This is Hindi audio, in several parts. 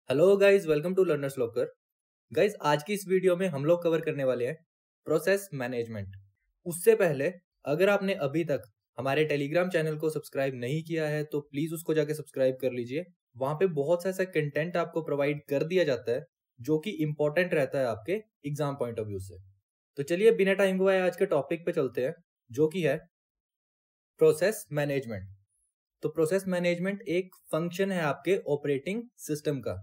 Hello guys, welcome to learners locker. Guys, आज की इस वीडियो में हम लोग कवर करने वाले हैं प्रोसेस मैनेजमेंट। उससे पहले अगर आपने अभी तक हमारे टेलीग्राम चैनल को सब्सक्राइब नहीं किया है तो प्लीज उसको जाके सब्सक्राइब कर लीजिए। वहां पे बहुत सा ऐसा कंटेंट आपको प्रोवाइड कर दिया जाता है जो कि इंपॉर्टेंट रहता है आपके एग्जाम पॉइंट ऑफ व्यू से। तो चलिए बिना टाइम गवाए आज के टॉपिक पे चलते हैं, जो कि है प्रोसेस मैनेजमेंट। तो प्रोसेस मैनेजमेंट एक फंक्शन है आपके ऑपरेटिंग सिस्टम का।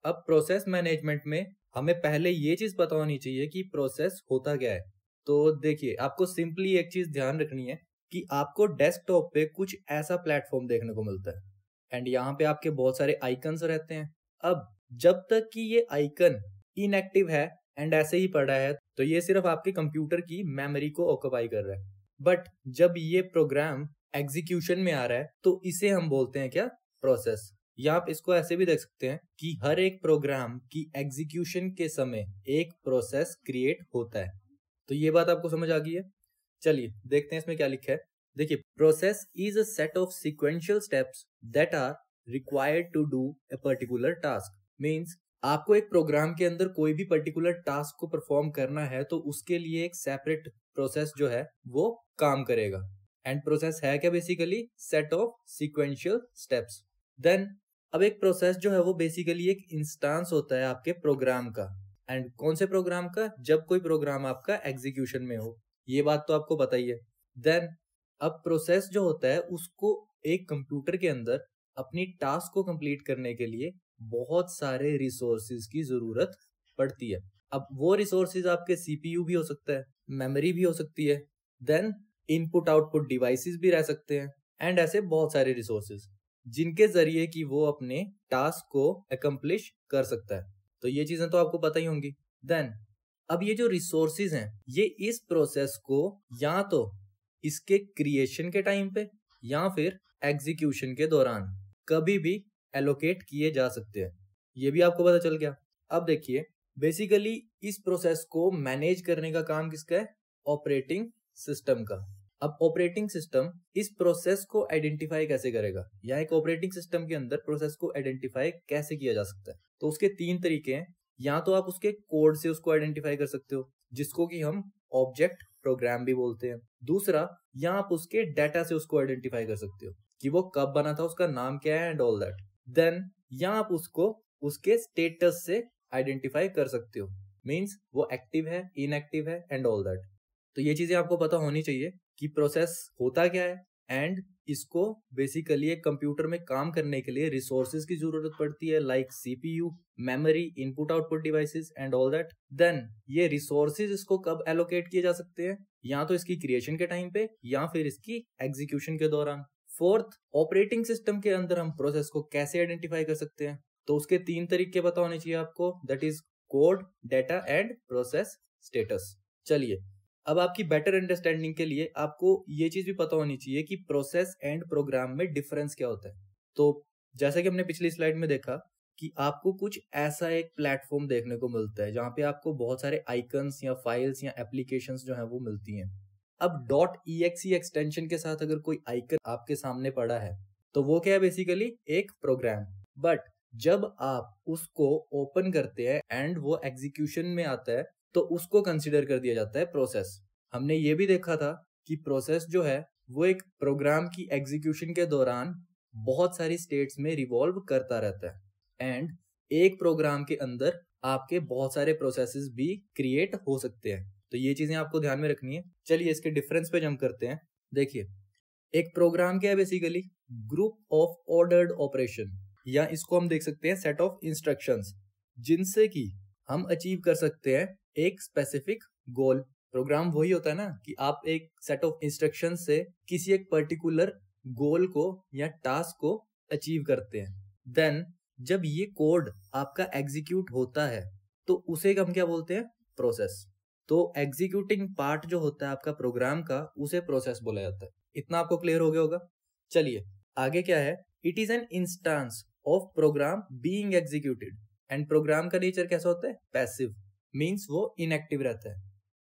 अब प्रोसेस मैनेजमेंट में हमें पहले ये चीज पता होनी चाहिए कि प्रोसेस होता क्या है। तो देखिए, आपको सिंपली एक चीज ध्यान रखनी है कि आपको डेस्कटॉप पे कुछ ऐसा प्लेटफॉर्म देखने को मिलता है एंड यहाँ पे आपके बहुत सारे आइकन्स रहते हैं। अब जब तक कि ये आइकन इनएक्टिव है एंड ऐसे ही पड़ा है तो ये सिर्फ आपके कंप्यूटर की मेमोरी को ऑक्युपाई कर रहा है। बट जब ये प्रोग्राम एग्जीक्यूशन में आ रहा है तो इसे हम बोलते हैं क्या? प्रोसेस। या आप इसको ऐसे भी देख सकते हैं कि हर एक प्रोग्राम की एग्जीक्यूशन के समय एक प्रोसेस क्रिएट होता है। तो ये बात आपको समझ आ गई है। चलिए देखते हैं इसमें क्या लिखा है। देखिए, process is a set of sequential steps that are required to do a particular task. Means आपको एक प्रोग्राम के अंदर कोई भी पर्टिकुलर टास्क को परफॉर्म करना है तो उसके लिए एक सेपरेट प्रोसेस जो है वो काम करेगा। एंड प्रोसेस है क्या? Basically set of sequential steps. Then अब एक प्रोसेस जो है वो बेसिकली एक इंस्टांस होता है आपके प्रोग्राम का। एंड कौन से प्रोग्राम का? जब कोई प्रोग्राम आपका एग्जीक्यूशन में हो। ये बात तो आपको पता ही है। देन अब प्रोसेस जो होता है उसको एक कंप्यूटर के अंदर अपनी टास्क को कंप्लीट करने के लिए बहुत सारे रिसोर्सेज की जरूरत पड़ती है। अब वो रिसोर्सेज आपके सीपीयू भी हो सकता है, मेमोरी भी हो सकती है, देन इनपुट आउटपुट डिवाइसेस भी रह सकते हैं एंड ऐसे बहुत सारे रिसोर्सेज जिनके जरिए कि वो अपने टास्क को अकम्प्लिश कर सकता है। तो ये चीजें तो आपको पता ही होंगी। देन अब ये जो रिसोर्सेज हैं ये इस प्रोसेस को या तो इसके क्रिएशन के टाइम पे या फिर एग्जीक्यूशन के दौरान कभी भी एलोकेट किए जा सकते हैं। ये भी आपको पता चल गया। अब देखिए, बेसिकली इस प्रोसेस को मैनेज करने का काम किसका है? ऑपरेटिंग सिस्टम का। अब ऑपरेटिंग सिस्टम इस प्रोसेस को आइडेंटिफाई कैसे करेगा, या एक ऑपरेटिंग सिस्टम के अंदर प्रोसेस को आइडेंटिफाई कैसे किया जा सकता है? तो उसके तीन तरीके हैं। या तो आप उसके कोड से उसको आइडेंटिफाई कर सकते हो, जिसको कि हम ऑब्जेक्ट प्रोग्राम भी बोलते हैं। दूसरा, या आप उसके डाटा से उसको आइडेंटिफाई कर सकते हो कि वो कब बना था, उसका नाम क्या है एंड ऑल दैट। देन या आप उसको उसके स्टेटस से आइडेंटिफाई कर सकते हो, मीन्स वो एक्टिव है, इनएक्टिव है एंड ऑल दैट। तो ये चीजें आपको पता होनी चाहिए कि प्रोसेस होता क्या है एंड इसको बेसिकली एक कंप्यूटर में काम करने के लिए रिसोर्सेज की जरूरत पड़ती है, like CPU, memory, input output devices and all that. Then ये रिसोर्सेज इसको कब एलोकेट किए जा सकते हैं? या तो इसकी क्रिएशन के टाइम पे या फिर इसकी एग्जीक्यूशन के दौरान। फोर्थ, ऑपरेटिंग सिस्टम के अंदर हम प्रोसेस को कैसे आइडेंटिफाई कर सकते हैं? तो उसके तीन तरीके पता होने चाहिए आपको, that is code, data and process status. चलिए, अब आपकी बेटर अंडरस्टैंडिंग के लिए आपको ये चीज भी पता होनी चाहिए कि प्रोसेस एंड प्रोग्राम में डिफरेंस क्या होता है। तो जैसा कि हमने पिछली स्लाइड में देखा कि आपको कुछ ऐसा एक प्लेटफॉर्म देखने को मिलता है जहां पे आपको बहुत सारे आइकन्स या फाइल्स या एप्लीकेशंस जो है वो मिलती हैं। अब .exe एक्सटेंशन के साथ अगर कोई आइकन आपके सामने पड़ा है तो वो क्या है? बेसिकली एक प्रोग्राम। बट जब आप उसको ओपन करते हैं एंड वो एग्जीक्यूशन में आता है तो उसको कंसिडर कर दिया जाता है प्रोसेस। हमने ये भी देखा था कि प्रोसेस जो है वो एक प्रोग्राम की एग्जीक्यूशन के दौरान बहुत सारी स्टेट्स में रिवॉल्व करता रहता है एंड एक प्रोग्राम के अंदर आपके बहुत सारे प्रोसेसेस भी क्रिएट हो सकते हैं। तो ये चीजें आपको ध्यान में रखनी है। चलिए इसके डिफरेंस पे जंप करते हैं। देखिए, एक प्रोग्राम क्या है? Basically group of ordered operation, या इसको हम देख सकते हैं सेट ऑफ इंस्ट्रक्शंस, जिनसे कि हम अचीव कर सकते हैं एक स्पेसिफिक गोल। प्रोग्राम वही होता है ना कि आप एक सेट ऑफ इंस्ट्रक्शन से किसी एक पर्टिकुलर गोल को या टास्क को अचीव करते हैं। देन जब ये कोड आपका एग्जीक्यूट होता है तो उसे हम क्या बोलते हैं? प्रोसेस। तो एग्जीक्यूटिंग पार्ट जो होता है आपका प्रोग्राम का उसे प्रोसेस बोला जाता है। इतना आपको क्लियर हो गया होगा। चलिए आगे क्या है? It is an instance of program being executed. And program का नेचर कैसा होता है? पैसिव, मीन्स वो इनएक्टिव रहता है।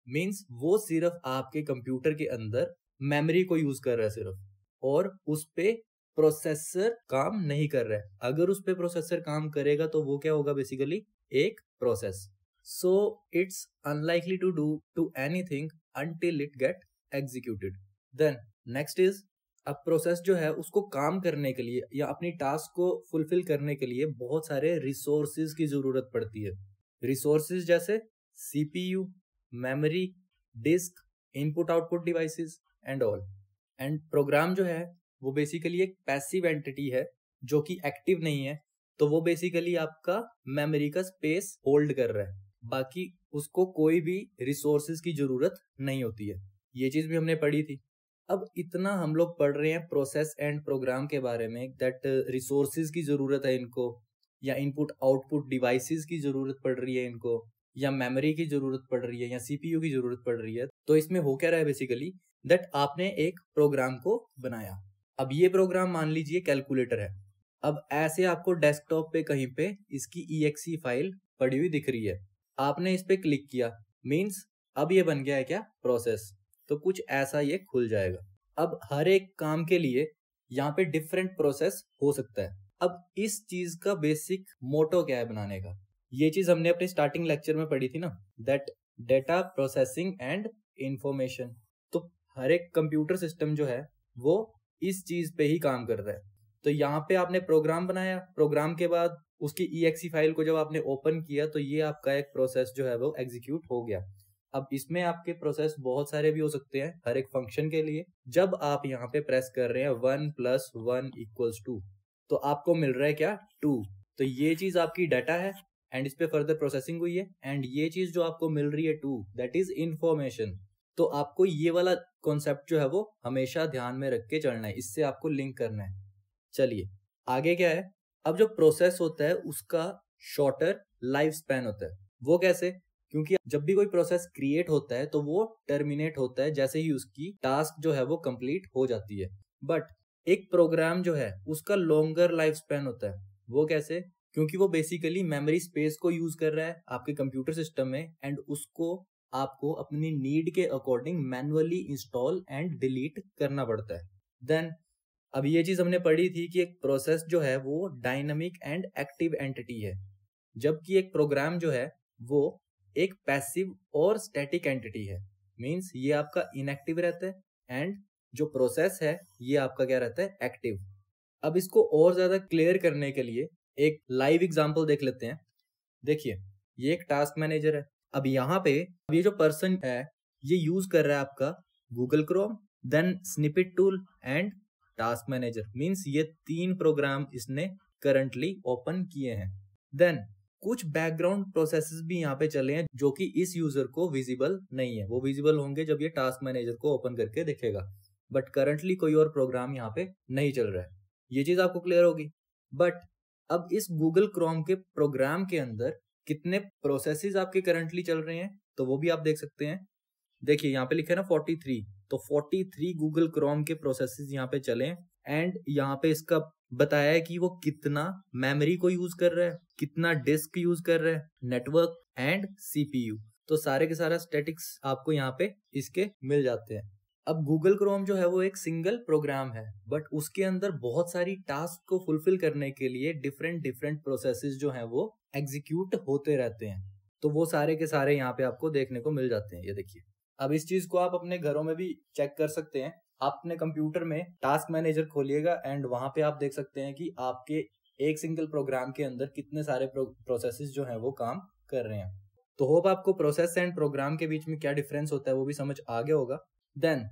मीन्स वो सिर्फ आपके कंप्यूटर के अंदर मेमोरी को यूज कर रहा है सिर्फ, और उस पे प्रोसेसर काम नहीं कर रहा है। अगर उस पे प्रोसेसर काम करेगा तो वो क्या होगा, बेसिकली एक process. So it's unlikely to do to anything until it get executed. Then next is, अब प्रोसेस जो है उसको काम करने के लिए या अपनी टास्क को फुलफिल करने के लिए बहुत सारे रिसोर्सेज की जरूरत पड़ती है। रिसोर्सेज जैसे CPU, memory, disk, input output devices and all. And program जो है वो बेसिकली एक पैसिव एंटिटी है जो कि एक्टिव नहीं है, तो वो बेसिकली आपका मेमोरी का स्पेस होल्ड कर रहा है, बाकी उसको कोई भी रिसोर्सेज की जरूरत नहीं होती है। ये चीज भी हमने पढ़ी थी। अब इतना हम लोग पढ़ रहे हैं प्रोसेस एंड प्रोग्राम के बारे में, दैट रिसोर्सेज की जरूरत है इनको, या इनपुट आउटपुट डिवाइसेस की जरूरत पड़ रही है इनको, या मेमोरी की जरूरत पड़ रही है, या सीपीयू की जरूरत पड़ रही है। तो इसमें हो क्या रहा है बेसिकली, दैट आपने एक प्रोग्राम को बनाया। अब ये प्रोग्राम मान लीजिए कैलकुलेटर है। अब ऐसे आपको डेस्कटॉप पे कहीं पे इसकी EXE फाइल पड़ी हुई दिख रही है, आपने इस पे क्लिक किया, मीन्स अब ये बन गया है क्या, प्रोसेस। तो कुछ ऐसा ये खुल जाएगा। अब हर एक काम के लिए यहाँ पे डिफरेंट प्रोसेस हो सकता है। अब इस चीज का बेसिक मोटो क्या है बनाने का, ये चीज हमने अपने स्टार्टिंग लेक्चर में पढ़ी थी ना, that data processing and information. तो हर एक कंप्यूटर सिस्टम जो है वो इस चीज पे ही काम कर रहा है। तो यहाँ पे आपने प्रोग्राम बनाया, प्रोग्राम के बाद उसकी EXE फाइल को जब आपने ओपन किया तो ये आपका एक प्रोसेस जो है वो एग्जीक्यूट हो गया। अब इसमें आपके प्रोसेस बहुत सारे भी हो सकते हैं हर एक फंक्शन के लिए। जब आप यहाँ पे प्रेस कर रहे हैं 1 + 1 = 2, तो आपको मिल रहा है क्या, 2। तो ये चीज आपकी डाटा है एंड इस पे फर्दर प्रोसेसिंग हुई है, एंड ये चीज जो आपको मिल रही है 2, दैट इज इंफॉर्मेशन। तो आपको ये वाला कॉन्सेप्ट जो है वो हमेशा ध्यान में रख के चलना है, इससे आपको लिंक करना है। चलिए आगे क्या है, अब जो प्रोसेस होता है उसका शॉर्टर लाइफ स्पैन होता है। वो कैसे, क्योंकि जब भी कोई प्रोसेस क्रिएट होता है तो वो टर्मिनेट होता है जैसे ही उसकी टास्क जो है वो कंप्लीट हो जाती है। बट एक प्रोग्राम जो है उसका लॉन्गर लाइफ स्पैन होता है। वो कैसे, क्योंकि वो बेसिकली मेमोरी स्पेस को यूज कर रहा है आपके कंप्यूटर सिस्टम में, एंड उसको आपको अपनी नीड के according manually install and delete करना पड़ता है। देन अब ये चीज हमने पढ़ी थी कि एक प्रोसेस जो है वो डायनामिक एंड एक्टिव एंटिटी है, जबकि एक प्रोग्राम जो है वो एक पैसिव और स्टैटिक एंटिटी है। मींस ये आपका इनएक्टिव रहता है एंड जो प्रोसेस है ये आपका क्या रहता है, एक्टिव। अब इसको और ज्यादा क्लियर करने के लिए एक लाइव एग्जांपल देख लेते हैं। देखिए ये एक टास्क मैनेजर है। अब यहाँ पे अब ये जो पर्सन है ये यूज कर रहा है आपका Google Chrome, then snippet tool and task manager. Means ये 3 प्रोग्राम इसने करंटली ओपन किए हैं। देन कुछ बैकग्राउंड प्रोसेसेस भी यहाँ पे चले हैं जो कि इस यूजर को विजिबल नहीं है। वो विजिबल होंगे जब ये टास्क मैनेजर को ओपन करके देखेगा, बट करंटली कोई और प्रोग्राम यहाँ पे नहीं चल रहा है। ये चीज आपको क्लियर होगी। बट अब इस गूगल क्रोम के प्रोग्राम के अंदर कितने प्रोसेसेस आपके करंटली चल रहे हैं, तो वो भी आप देख सकते हैं। देखिए यहाँ पे लिखा है ना 43, तो 43 गूगल क्रोम के प्रोसेसेस यहाँ पे चले एंड यहाँ पे इसका बताया है कि वो कितना मेमोरी को यूज कर रहा है, कितना डिस्क यूज कर रहा है, नेटवर्क एंड सीपीयू। तो सारे के सारा स्टैटिक्स आपको यहाँ पे इसके मिल जाते हैं। अब गूगल क्रोम जो है वो एक सिंगल प्रोग्राम है, बट उसके अंदर बहुत सारी टास्क को फुलफिल करने के लिए डिफरेंट प्रोसेसेस जो हैं वो एग्जीक्यूट होते रहते हैं। तो वो सारे के सारे यहाँ पे आपको देखने को मिल जाते हैं। ये देखिए, अब इस चीज को आप अपने घरों में भी चेक कर सकते हैं। आप अपने कंप्यूटर में टास्क मैनेजर खोलिएगा एंड वहां पे आप देख सकते हैं कि आपके एक सिंगल प्रोग्राम के अंदर कितने सारे प्रोसेसेस जो हैं वो काम कर रहे हैं। तो होप आपको प्रोसेस एंड प्रोग्राम के बीच में क्या डिफरेंस होता है वो भी समझ आ गया होगा। देन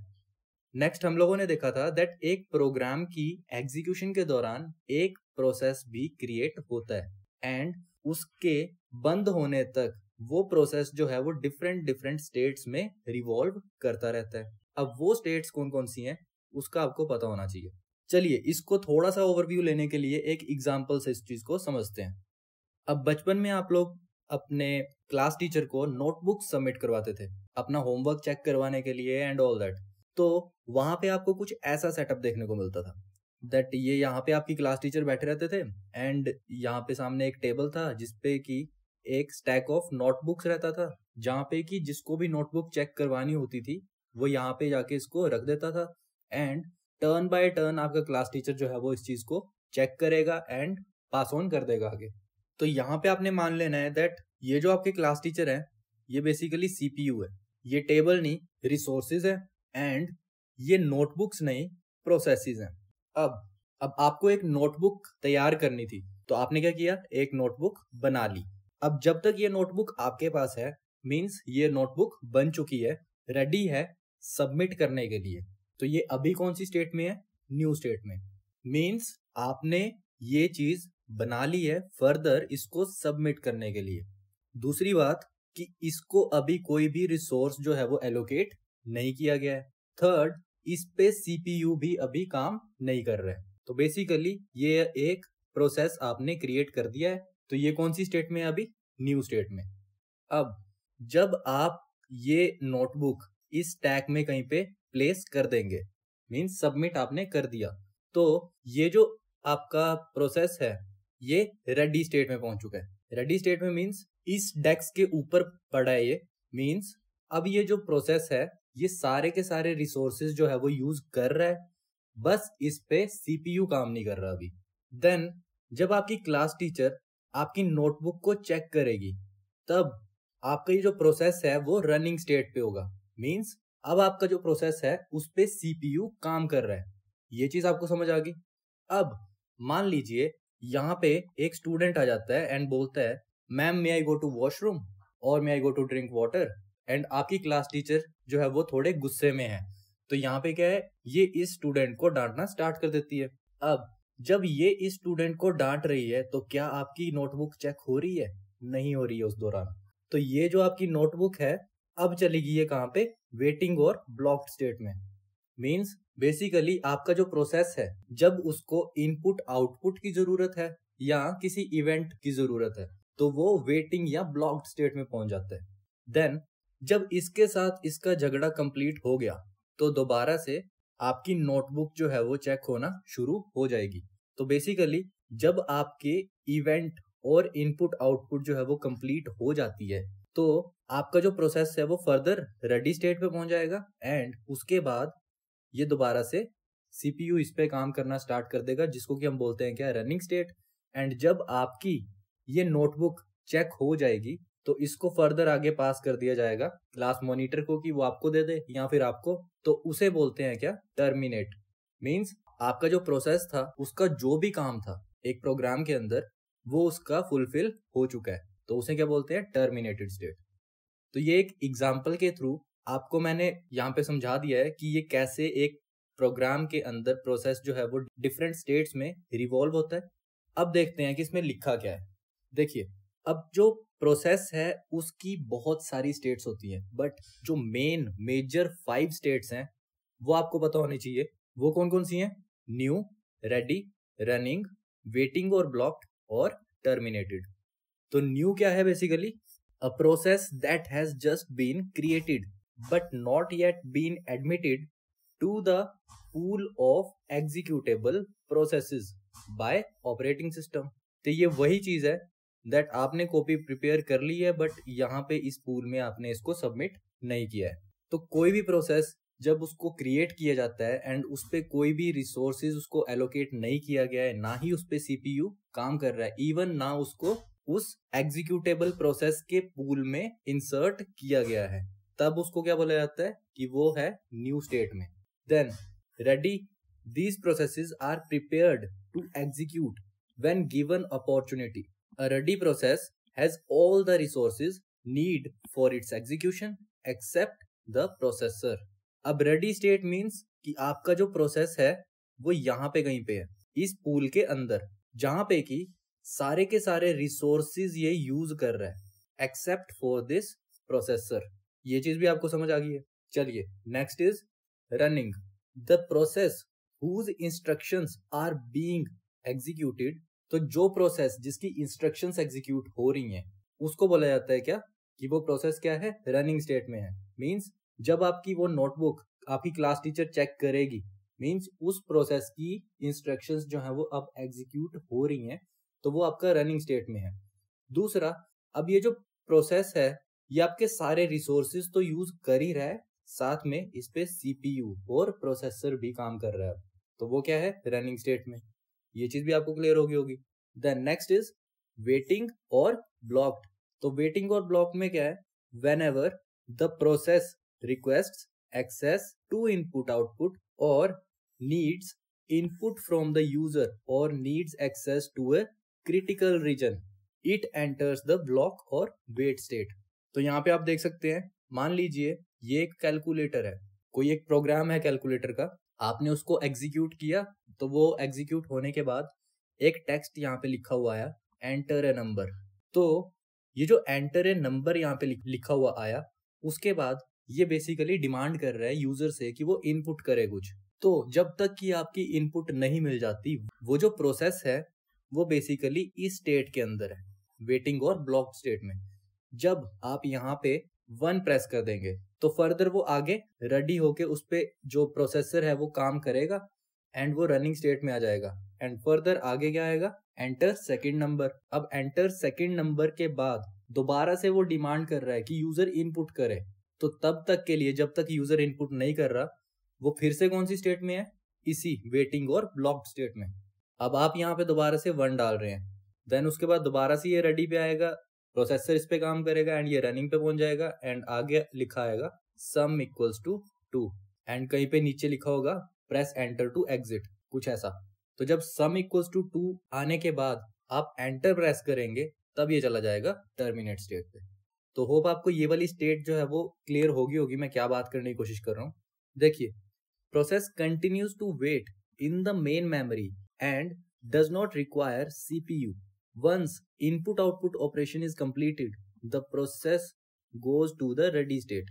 नेक्स्ट हम लोगों ने देखा था दैट एक प्रोग्राम की एग्जीक्यूशन के दौरान एक प्रोसेस भी क्रिएट होता है एंड उसके बंद होने तक वो प्रोसेस जो है वो डिफरेंट स्टेट्स में रिवॉल्व करता रहता है। अब वो स्टेट्स कौन कौन सी हैं उसका आपको पता होना चाहिए। चलिए इसको थोड़ा सा ओवरव्यू लेने के लिए एक एग्जांपल से इस चीज को समझते हैं। अब बचपन में आप लोग अपने क्लास टीचर को नोटबुक सबमिट करवाते थे अपना होमवर्क चेक करवाने के लिए एंड ऑल दैट। तो वहां पे आपको कुछ ऐसा सेटअप देखने को मिलता था दैट ये यहाँ पे आपकी क्लास टीचर बैठे रहते थे एंड यहाँ पे सामने एक टेबल था जिसपे कि एक स्टैक ऑफ नोटबुक्स रहता था, जहाँ पे कि जिसको भी नोटबुक चेक करवानी होती थी वो यहाँ पे जाके इसको रख देता था एंड टर्न बाय टर्न आपका क्लास टीचर जो है वो इस चीज को चेक करेगा एंड पास ऑन कर देगा आगे। तो यहाँ पे आपने मान लेना है दैट ये जो आपके क्लास टीचर है ये बेसिकली सीपीयू है, ये टेबल नहीं रिसोर्सेज है, एंड ये नोटबुक्स नहीं प्रोसेसेस हैं। अब आपको एक नोटबुक तैयार करनी थी, तो आपने क्या किया, एक नोटबुक बना ली। अब जब तक ये नोटबुक आपके पास है मींस ये नोटबुक बन चुकी है, रेडी है सबमिट करने के लिए। तो ये अभी कौन सी स्टेट में है, न्यू स्टेट में। मींस आपने ये चीज बना ली है फर्दर इसको सबमिट करने के लिए। दूसरी बात कि इसको अभी कोई भी रिसोर्स जो है वो एलोकेट नहीं किया गया है। थर्ड, इस पे सीपीयू भी अभी काम नहीं कर रहा है। तो बेसिकली ये एक प्रोसेस आपने क्रिएट कर दिया है। तो ये कौन सी स्टेट में है अभी, न्यू स्टेट में। अब जब आप ये नोटबुक इस टैग में कहीं पे प्लेस कर देंगे मींस सबमिट आपने कर दिया, तो ये जो आपका प्रोसेस है ये रेडी स्टेट में पहुंच चुका है। रेडी स्टेट में मींस इस डेस्क के ऊपर पड़ा है ये, मींस अब ये जो प्रोसेस है ये सारे के सारे रिसोर्सेज जो है वो यूज कर रहा है, बस इस पे सीपीयू काम नहीं कर रहा अभी। देन जब आपकी क्लास टीचर आपकी नोटबुक को चेक करेगी तब आपका ये जो प्रोसेस है वो रनिंग स्टेट पे होगा। मींस अब आपका जो प्रोसेस है उस पे सीपीयू काम कर रहा है। ये चीज आपको समझ आ गई। अब मान लीजिए यहाँ पे एक स्टूडेंट आ जाता है एंड बोलता है ma'am may I go to washroom और may I go to drink water, and आपकी क्लास टीचर जो है वो थोड़े गुस्से में है। तो यहाँ पे क्या है, ये इस स्टूडेंट को डांटना स्टार्ट कर देती है। अब जब ये इस स्टूडेंट को डांट रही है तो क्या आपकी नोटबुक चेक हो रही है, नहीं हो रही है उस दौरान। तो ये जो आपकी नोटबुक है अब चलेगी ये कहाँ पे, वेटिंग और ब्लॉक्ड स्टेट में। मींस बेसिकली आपका जो प्रोसेस है जब उसको इनपुट आउटपुट की जरूरत है या किसी इवेंट की जरूरत है तो वो वेटिंग या ब्लॉक्ड स्टेट में पहुंच जाता है। देन जब इसके साथ इसका झगड़ा कंप्लीट हो गया तो दोबारा से आपकी नोटबुक जो है वो चेक होना शुरू हो जाएगी। तो बेसिकली जब आपके इवेंट और इनपुट आउटपुट जो है वो कंप्लीट हो जाती है तो आपका जो प्रोसेस है वो फर्दर रेडी स्टेट पे पहुंच जाएगा, एंड उसके बाद ये दोबारा से सीपीयू इस पे काम करना स्टार्ट कर देगा जिसको कि हम बोलते हैं क्या, रनिंग स्टेट। एंड जब आपकी ये नोटबुक चेक हो जाएगी तो इसको फर्दर आगे पास कर दिया जाएगा क्लास मॉनिटर को कि वो आपको दे दे या फिर आपको, तो उसे बोलते हैं क्या, टर्मिनेट। मींस आपका जो प्रोसेस था उसका जो भी काम था एक प्रोग्राम के अंदर वो उसका फुलफिल हो चुका है, तो उसे क्या बोलते हैं, टर्मिनेटेड स्टेट। तो ये एक एग्जाम्पल के थ्रू आपको मैंने यहाँ पे समझा दिया है कि ये कैसे एक प्रोग्राम के अंदर प्रोसेस जो है वो डिफरेंट स्टेट्स में रिवॉल्व होता है। अब देखते हैं कि इसमें लिखा क्या है। देखिए अब जो प्रोसेस है उसकी बहुत सारी स्टेट्स होती हैं, बट जो मेजर 5 स्टेट्स हैं वो आपको पता होनी चाहिए। वो कौन कौन सी हैं, न्यू, रेडी, रनिंग, वेटिंग और ब्लॉक्ड और टर्मिनेटेड। तो न्यू क्या है, basically a process that has just been created but not yet been admitted to the pool of executable processes by operating system। तो ये वही चीज है दैट आपने कॉपी प्रिपेयर कर ली है बट यहाँ पे इस पूल में आपने इसको सबमिट नहीं किया है। तो कोई भी प्रोसेस जब उसको क्रिएट किया जाता है एंड उस पे कोई भी रिसोर्सेज उसको एलोकेट नहीं किया गया है, ना ही उस पे सीपीयू काम कर रहा है, इवन ना उसको उस एग्जीक्यूटेबल प्रोसेस के पूल में इंसर्ट किया गया है, तब उसको क्या बोला जाता है कि वो है न्यू स्टेट में। Then ready, these processes are prepared to execute when given opportunity। A ready process has all the resources need for its execution except the processor। अब रेडी स्टेट मीन्स कि आपका जो प्रोसेस है वो यहाँ पे कहीं पे है इस पूल के अंदर, जहां पे कि सारे के सारे रिसोर्सेज ये यूज कर रहा है एक्सेप्ट फॉर दिस प्रोसेसर। ये चीज भी आपको समझ आ गई है। चलिए next is running, the process whose instructions are being executed. तो जो प्रोसेस जिसकी इंस्ट्रक्शंस एग्जीक्यूट हो रही हैं उसको बोला जाता है क्या, कि वो प्रोसेस क्या है, रनिंग स्टेट में है। मींस जब आपकी वो नोटबुक आपकी क्लास टीचर चेक करेगी मींस उस प्रोसेस की इंस्ट्रक्शंस जो है वो अब एग्जीक्यूट हो रही हैं, तो वो आपका रनिंग स्टेट में है। दूसरा, अब ये जो प्रोसेस है ये आपके सारे रिसोर्सेज तो यूज कर ही रहा है, साथ में इस पे सीपीयू और प्रोसेसर भी काम कर रहा है। तो वो क्या है, रनिंग स्टेट में। ये चीज भी आपको क्लियर होगी। देन नेक्स्ट इज वेटिंग और ब्लॉक्ड। तो वेटिंग और ब्लॉक में क्या है, whenever the process request access to input output और needs input from the user और needs access to a critical region, it enters the block और वेट स्टेट। तो यहाँ पे आप देख सकते हैं, मान लीजिए ये एक कैलकुलेटर है, कोई एक प्रोग्राम है कैलकुलेटर का, आपने उसको एग्जीक्यूट किया, तो वो एग्जीक्यूट होने के बाद एक टेक्स्ट यहाँ पे लिखा हुआ आया, एंटर ए नंबर। तो ये जो एंटर ए नंबर यहाँ पे लिखा हुआ आया, उसके बाद ये बेसिकली डिमांड कर रहा है यूजर से कि वो इनपुट करे कुछ। तो जब तक कि आपकी इनपुट नहीं मिल जाती, वो जो प्रोसेस है वो बेसिकली इस स्टेट के अंदर है, वेटिंग और ब्लॉक स्टेट में। जब आप यहाँ पे 1 प्रेस कर देंगे तो फर्दर वो आगे रेडी होके उस पे जो प्रोसेसर है वो काम करेगा एंड वो रनिंग स्टेट में आ जाएगा। एंड फर्दर आगे क्या आएगा, एंटर सेकंड नंबर। अब एंटर सेकंड नंबर के बाद दोबारा से वो डिमांड कर रहा है कि यूजर इनपुट करे। तो तब तक के लिए, जब तक यूजर इनपुट नहीं कर रहा, वो फिर से कौन सी स्टेट में है, इसी वेटिंग और ब्लॉक्ड स्टेट में। अब आप यहाँ पे दोबारा से 1 डाल रहे हैं, देन उसके बाद दोबारा से ये रेडी पे आएगा, प्रोसेसर इस पे काम करेगा एंड ये रनिंग पे पहुंच जाएगा एंड आगे लिखा आएगा सम इक्वल्स टू 2 एंड कहीं पे नीचे लिखा होगा प्रेस एंटर टू एग्जिट, कुछ ऐसा। तो जब सम इक्वल्स टू 2 आने के बाद आप एंटर प्रेस करेंगे तब ये चला जाएगा टर्मिनेट स्टेट पे। तो होप आपको ये वाली स्टेट जो है वो क्लियर होगी मैं क्या बात करने की कोशिश कर रहा हूँ। देखिए, process continues to wait in the main memory and does not require CPU। Once input output operation is completed, the process goes to the ready state।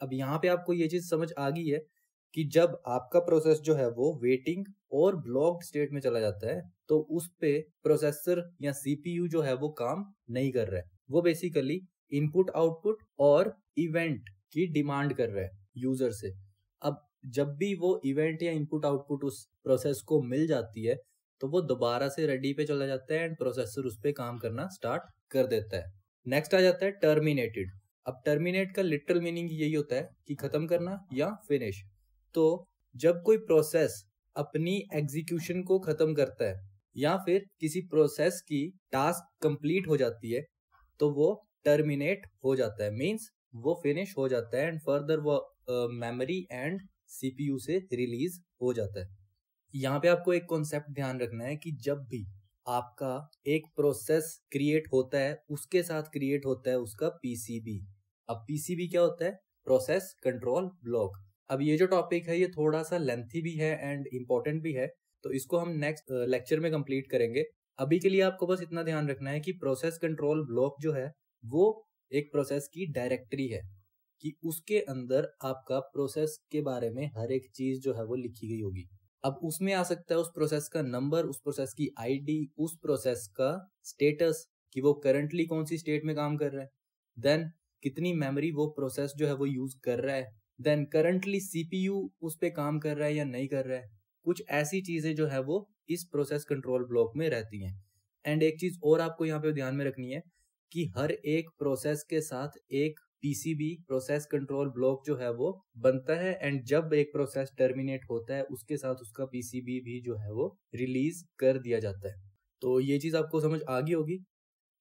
अब यहाँ पे आपको ये चीज समझ आ गई है कि जब आपका प्रोसेस जो है वो वेटिंग और ब्लॉक्ड स्टेट में चला जाता है तो उस पे प्रोसेसर या CPU जो है वो काम नहीं कर रहा है, वो बेसिकली इनपुट आउटपुट और इवेंट की डिमांड कर रहा है यूजर से। अब जब भी वो इवेंट या इनपुट आउटपुट उस प्रोसेस को मिल जाती है तो वो दोबारा से रेडी पे चला जाता है एंड प्रोसेसर उस पे काम करना स्टार्ट कर देता है। नेक्स्ट आ जाता है टर्मिनेटेड। अब टर्मिनेट का लिटरल मीनिंग यही होता है कि खत्म करना या फिनिश। तो जब कोई प्रोसेस अपनी एग्जीक्यूशन को खत्म करता है या फिर किसी प्रोसेस की टास्क कंप्लीट हो जाती है तो वो टर्मिनेट हो जाता है, मींस वो फिनिश हो जाता है एंड फर्दर वो मेमोरी एंड CPU से रिलीज हो जाता है। यहाँ पे आपको एक कॉन्सेप्ट ध्यान रखना है कि जब भी आपका एक प्रोसेस क्रिएट होता है उसके साथ क्रिएट होता है उसका PCB। अब PCB क्या होता है, प्रोसेस कंट्रोल ब्लॉक। अब ये जो टॉपिक है ये थोड़ा सा लेंथी भी है एंड इम्पोर्टेंट भी है, तो इसको हम नेक्स्ट लेक्चर में कंप्लीट करेंगे। अभी के लिए आपको बस इतना ध्यान रखना है कि प्रोसेस कंट्रोल ब्लॉक जो है वो एक प्रोसेस की डायरेक्टरी है कि उसके अंदर आपका प्रोसेस के बारे में हर एक चीज जो है वो लिखी गई होगी। अब उसमें आ सकता है उस प्रोसेस का नंबर, उस प्रोसेस की ID, उस प्रोसेस का स्टेटस कि वो करंटली कौन सी स्टेट में काम कर रहा है, देन कितनी मेमोरी वो प्रोसेस जो है वो यूज कर रहा है, देन करंटली CPU उस पे काम कर रहा है या नहीं कर रहा है। कुछ ऐसी चीजें जो है वो इस प्रोसेस कंट्रोल ब्लॉक में रहती हैं। एंड एक चीज और आपको यहाँ पे ध्यान में रखनी है कि हर एक प्रोसेस के साथ एक PCB प्रोसेस कंट्रोल ब्लॉक जो है वो बनता है एंड जब एक प्रोसेस टर्मिनेट होता है उसके साथ उसका PCB भी जो है वो रिलीज कर दिया जाता है। तो ये चीज आपको समझ आ गई होगी।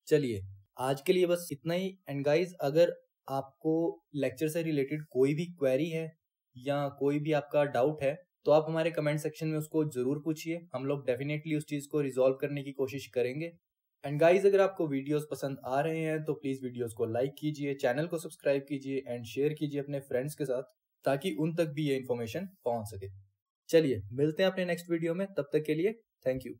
चलिए आज के लिए बस इतना ही। एंड गाइज, अगर आपको लेक्चर से रिलेटेड कोई भी क्वेरी है या कोई भी आपका डाउट है तो आप हमारे कमेंट सेक्शन में उसको जरूर पूछिए, हम लोग डेफिनेटली उस चीज को रिजॉल्व करने की कोशिश करेंगे। एंड गाइज, अगर आपको वीडियोस पसंद आ रहे हैं तो प्लीज वीडियोस को लाइक कीजिए, चैनल को सब्सक्राइब कीजिए एंड शेयर कीजिए अपने फ्रेंड्स के साथ ताकि उन तक भी ये इन्फॉर्मेशन पहुंच सके। चलिए मिलते हैं अपने नेक्स्ट वीडियो में, तब तक के लिए थैंक यू।